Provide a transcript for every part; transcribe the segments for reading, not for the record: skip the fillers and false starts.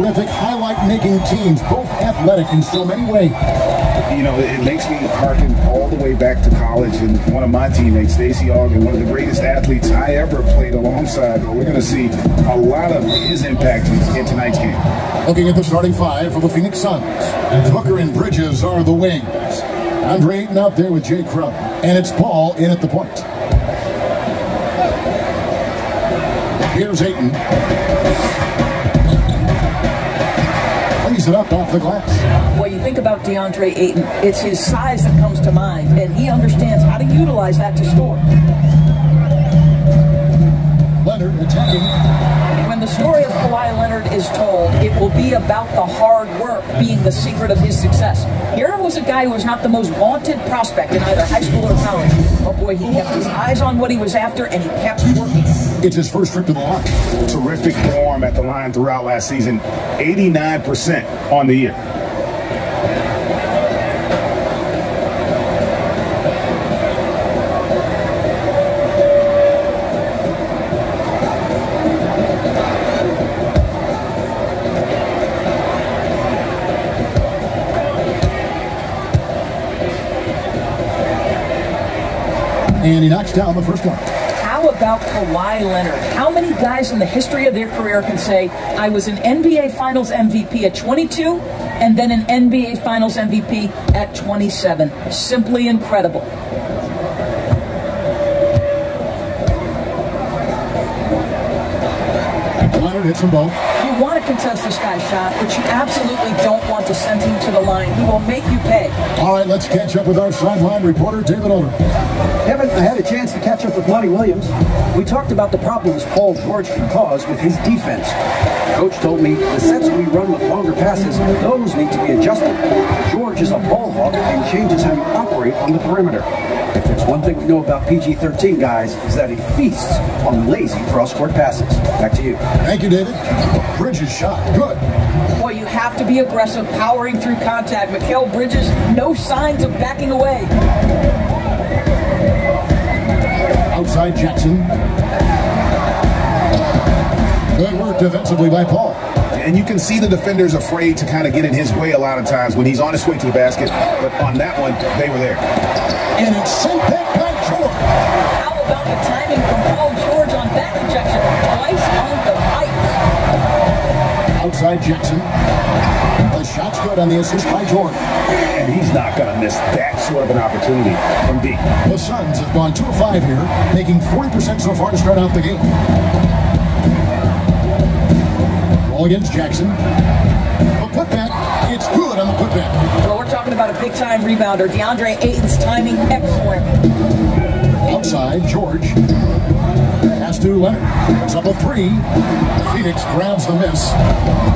terrific highlight-making teams, both athletic in so many ways. You know, it makes me harken all the way back to college, and one of my teammates, Stacey Augmon, one of the greatest athletes I ever played alongside. We're going to see a lot of his impact in tonight's game. Looking at the starting five for the Phoenix Suns, Booker and Bridges are the wings. DeAndre Ayton out there with Jay Crowder, and it's Paul in at the point. Here's Ayton. Plays it up off the glass. When you think about DeAndre Ayton, it's his size that comes to mind, and he understands how to utilize that to score. Leonard attacking. When the story of Kawhi Leonard is told, it will be about the hard work being the secret of his success. Here was a guy who was not the most wanted prospect in either high school or college. Oh boy, he kept his eyes on what he was after, and he kept working. It's his first trip to the line. Terrific form at the line throughout last season. 89% on the year. And he knocks down the first one. How about Kawhi Leonard? How many guys in the history of their career can say, I was an NBA Finals MVP at 22 and then an NBA Finals MVP at 27? Simply incredible. Leonard hits them both. You want to contest this guy's shot, but you absolutely don't want to send him to the line. He will make you pay. All right, let's catch up with our sideline reporter, David Older. Evan, I had a chance to catch up with Monty Williams. We talked about the problems Paul George can cause with his defense. Coach told me the sets we run with longer passes, those need to be adjusted. George is a ball hawk and changes how you operate on the perimeter. If there's one thing we know about PG-13, guys, is that he feasts on lazy cross-court passes. Back to you. Thank you, David. Bridges shot. Good. Boy, you have to be aggressive, powering through contact. Mikal Bridges, no signs of backing away. Outside Jackson. Good work defensively by Paul. And you can see the defenders afraid to kind of get in his way a lot of times when he's on his way to the basket. But on that one, they were there. And it's sent back by George. How about the timing from Paul George on that rejection? Twice on the right. Outside Jackson. The shot's good on the assist by George. And he's not going to miss that sort of an opportunity from deep. The Suns have gone 2 of 5 here, making 40% so far to start out the game. Ball against Jackson. A putback. It's good on the putback. Well, we're talking about a big-time rebounder. DeAndre Ayton's timing excellent. Outside, George. Pass to Leonard. It's up a 3. Phoenix grabs the miss.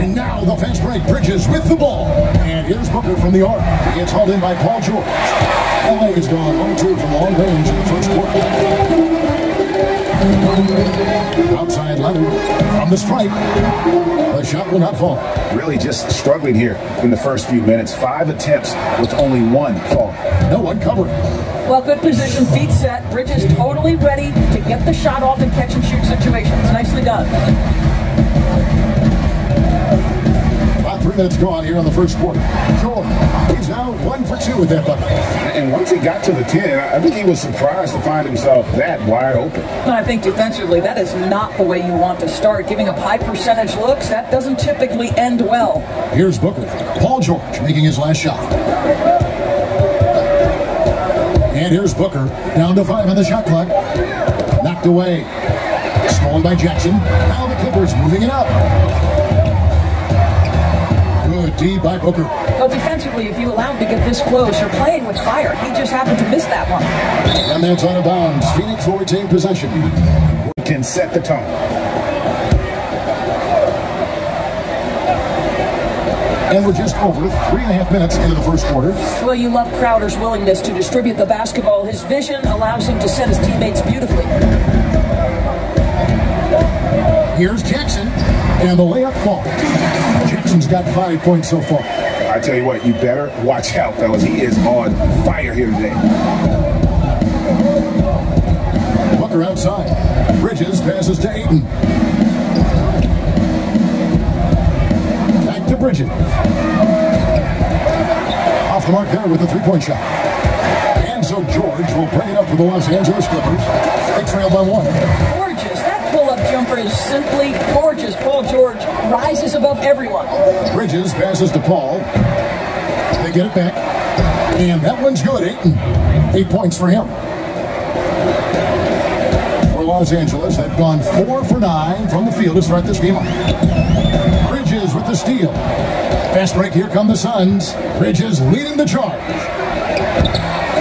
And now the fast break. Bridges with the ball. And here's Booker from the arc. It's hauled in by Paul George. LA has gone 1-2 from long range in the first quarter. Outside Leonard from the stripe. The shot will not fall. Really just struggling here in the first few minutes. 5 attempts with only 1 fall. No one covering. Well, good position, feet set. Bridges totally ready to get the shot off in catch-and-shoot situations. Nicely done. About 3 minutes gone here in the first quarter. George, he's now 1 for 2 with that bucket. And once he got to the 10, I think he was surprised to find himself that wide open. And I think defensively, that is not the way you want to start. Giving up high percentage looks, that doesn't typically end well. Here's Booker. Paul George making his last shot. And here's Booker, down to 5 on the shot clock. Knocked away. Stolen by Jackson. Now the Clippers moving it up. Good D by Booker. Well, defensively, if you allow him to get this close, you're playing with fire. He just happened to miss that one. And that's out of bounds. Phoenix will retain possession. Can set the tone. And we're just over 3.5 minutes into the first quarter. Well, you love Crowder's willingness to distribute the basketball. His vision allows him to set his teammates beautifully. Here's Jackson, and the layup falls. Jackson's got 5 points so far. I tell you what, you better watch out, fellas. He is on fire here today. Booker outside. Bridges passes to Ayton. Bridges. Off the mark there with the three-point shot. And so George will bring it up for the Los Angeles Clippers. They trail by 1. Gorgeous. That pull-up jumper is simply gorgeous. Paul George rises above everyone. Bridges passes to Paul. They get it back. And that one's good. 8 points for him. For Los Angeles, they've gone 4 for 9 from the field to start this game off. Bridges with the steal. Fast break, here come the Suns. Bridges leading the charge.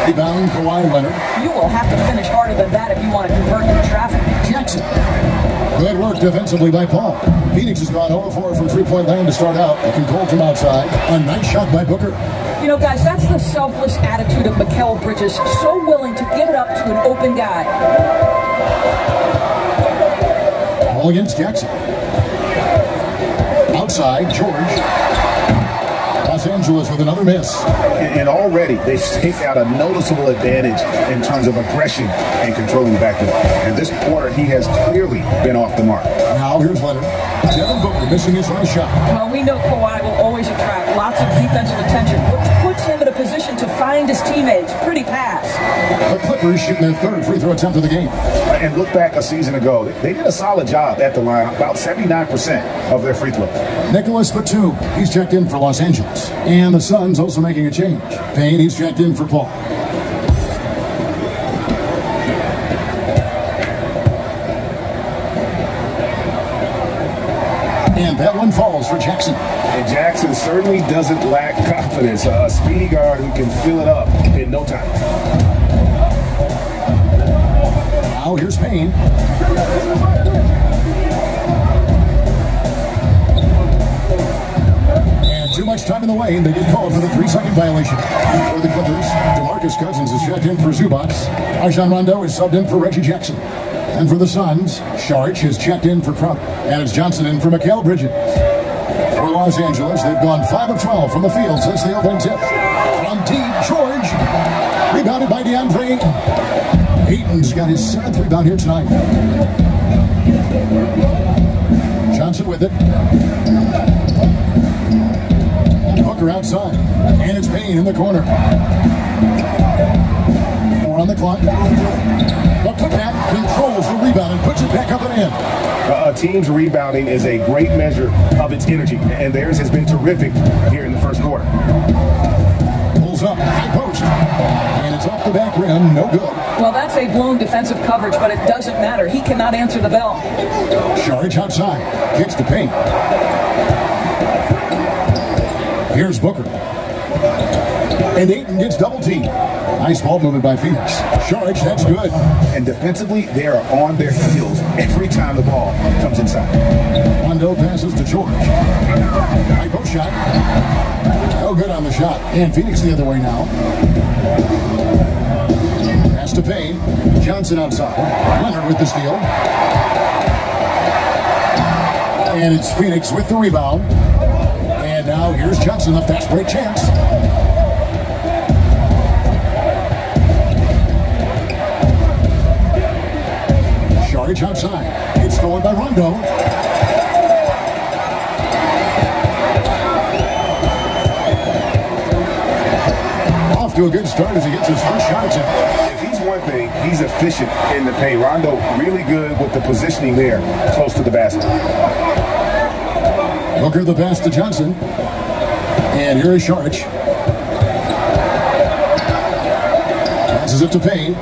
Rebound, Kawhi Leonard. You will have to finish harder than that if you want to convert into traffic. Jackson. Good work defensively by Paul. Phoenix has gone 0-4 from three-point land to start out. They can goal from outside. A nice shot by Booker. You know, guys, that's the selfless attitude of Mikal Bridges. So willing to give it up to an open guy. Ball against Jackson. Outside, George. Los Angeles with another miss. And already they've taken out a noticeable advantage in terms of aggression and controlling the backcourt. And this quarter, he has clearly been off the mark. Now here's Leonard. Devin Booker missing his last shot. Well, we know Kawhi will always attract lots of defensive attention, which puts him in a position to find his teammates. Pretty pass. The Clippers shooting their third free throw attempt of the game. And look back a season ago, they did a solid job at the line, about 79% of their free throws. Nicholas Batum, he's checked in for Los Angeles. And the Suns also making a change. Payne, he's checked in for Paul. And that one falls for Jackson. And Jackson certainly doesn't lack confidence. A speedy guard who can fill it up in no time. Now here's Payne. And too much time in the lane. They get called for the 3-second violation. For the Clippers, DeMarcus Cousins is checked in for Zubac. Rajon Rondo is subbed in for Reggie Jackson. And for the Suns, Saric is checked in for Crowder. And it's Johnson in for Mikal Bridges. For Los Angeles, they've gone 5 of 12 from the field since the opening tip. From deep, George. Rebounded by DeAndre Ayton. Ayton's got his 7th rebound here tonight. Johnson with it. Booker outside. And it's Payne in the corner. 4 on the clock. But Putnam controls the rebound and puts it back up and in. A team's rebounding is a great measure of its energy, and theirs has been terrific here in the first quarter. Pulls up, high post, and it's off the back rim, no good. Well, that's a blown defensive coverage, but it doesn't matter. He cannot answer the bell. Saric outside, kicks to Payne. Here's Booker. And Ayton gets double teamed. Nice ball movement by Phoenix. Saric, that's good. And defensively, they are on their heels every time the ball comes inside. Rondo passes to George. High post shot. No good on the shot. And Phoenix the other way now. Pass to Payne. Johnson outside. Leonard with the steal. And it's Phoenix with the rebound. And now here's Johnson, a fast break chance. Saric outside. It's stolen by Rondo. Off to a good start as he gets his first shot attempt. If he's one thing, he's efficient in the paint. Rondo really good with the positioning there, close to the basket. Booker the pass to Johnson. And here is Saric. Passes it to Payne.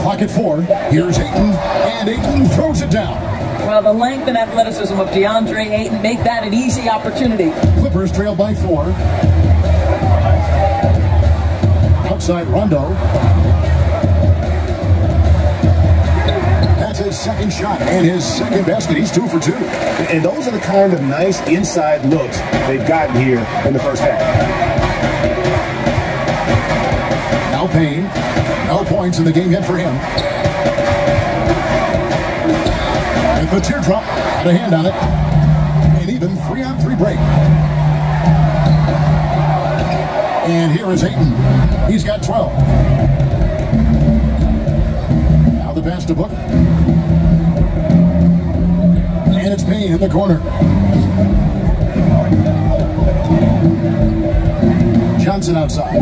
Clock at 4. Here's Ayton. And Ayton throws it down. Well, the length and athleticism of DeAndre Ayton make that an easy opportunity. Clippers trail by 4. Outside Rondo. That's his second shot and his second basket. He's 2 for 2. And those are the kind of nice inside looks they've gotten here in the first half. Now Payne. No points in the game yet for him. And the teardrop had a hand on it. An even 3-on-3 break. And here is Ayton. He's got 12. Now the pass to Booker. And it's Here's Payne in the corner. Johnson outside.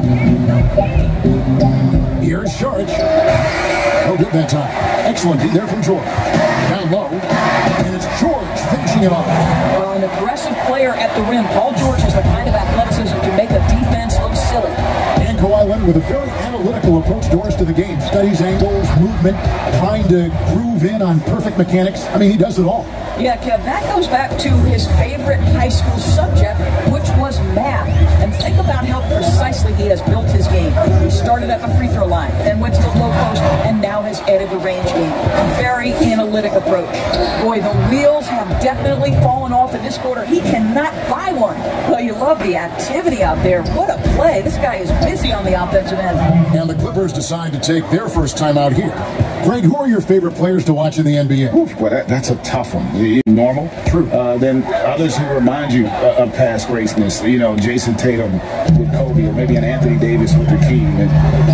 Here's Sharch. No good that time. Excellent D there from George. Down low. And it's George finishing it off. Well, an aggressive player at the rim. Paul George has the kind of athleticism to make a defense look silly. And Kawhi Leonard with a very analytical approach to the rest of the game. Studies angles, movement, trying to groove in on perfect mechanics. I mean, he does it all. Yeah, Kev, that goes back to his favorite high school subject, which was math. And think about how precisely he has built his game. He started at the free throw line, then went to the low post, and now has added the range game. A very analytic approach. Boy, the wheels have definitely fallen off in this quarter. He cannot buy one. Well, you love the activity out there. What a play. This guy is busy on the offensive end. And the Clippers decide to take their first time out here. Greg, who are your favorite players to watch in the NBA? Oof, well, that's a tough one. Normal. True. Then others who remind you of past greatness. You know, Jason Tatum with Kobe, or maybe an Anthony Davis with Hakeem. And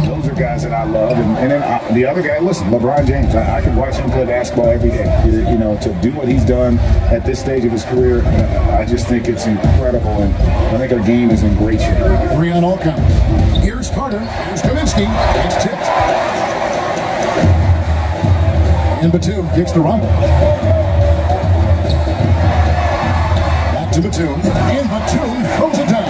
those are guys that I love. And then the other guy, listen, LeBron James. I could watch him play basketball every day. You know, to do what he's done at this stage of his career, I just think it's incredible. And I think our game is in great shape. Agree on all counts. Here's Carter. Here's Kaminsky. It's tipped. And Batum kicks to Rondo. Back to Batum. And Batum throws it down.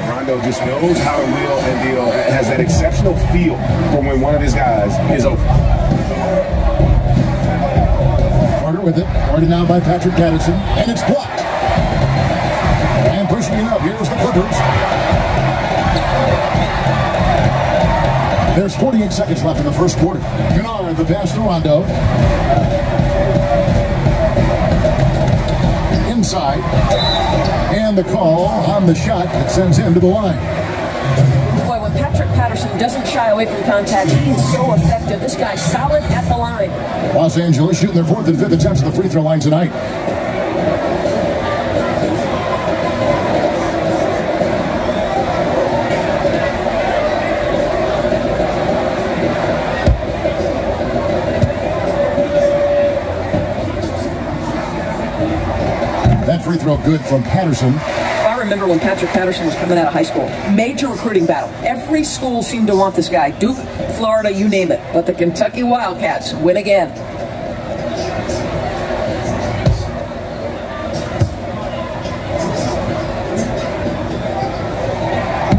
Rondo just knows how to wheel and deal. Has that exceptional feel for when one of his guys is open. Carter with it. Guarded now by Patrick Patterson. And it's blocked. And pushing it up. Here's the Clippers. There's 48 seconds left in the first quarter. Kennard, the pass to Rondo. Inside. And the call on the shot that sends him to the line. Boy, when Patrick Patterson doesn't shy away from contact, he is so effective. This guy's solid at the line. Los Angeles shooting their 4th and 5th attempts at the free throw line tonight. That free throw good from Patterson. I remember when Patrick Patterson was coming out of high school. Major recruiting battle. Every school seemed to want this guy. Duke, Florida, you name it. But the Kentucky Wildcats win again.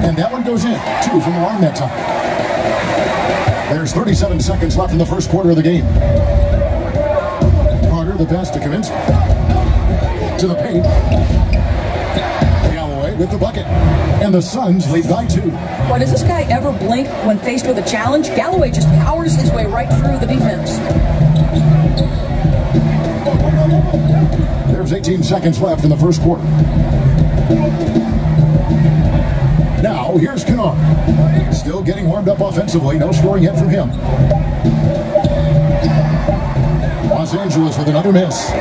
And that one goes in. 2 from the line that time. There's 37 seconds left in the first quarter of the game. Carter, the pass to Kaminsky. To the paint. Galloway with the bucket. And the Suns lead by 2. Boy, does this guy ever blink when faced with a challenge? Galloway just powers his way right through the defense. There's 18 seconds left in the first quarter. Now, here's Kennard. Still getting warmed up offensively. No scoring yet from him. Los Angeles with another miss.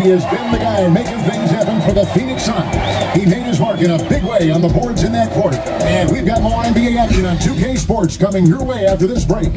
He has been the guy making things happen for the Phoenix Suns. He made his mark in a big way on the boards in that quarter. And we've got more NBA action on 2K Sports coming your way after this break.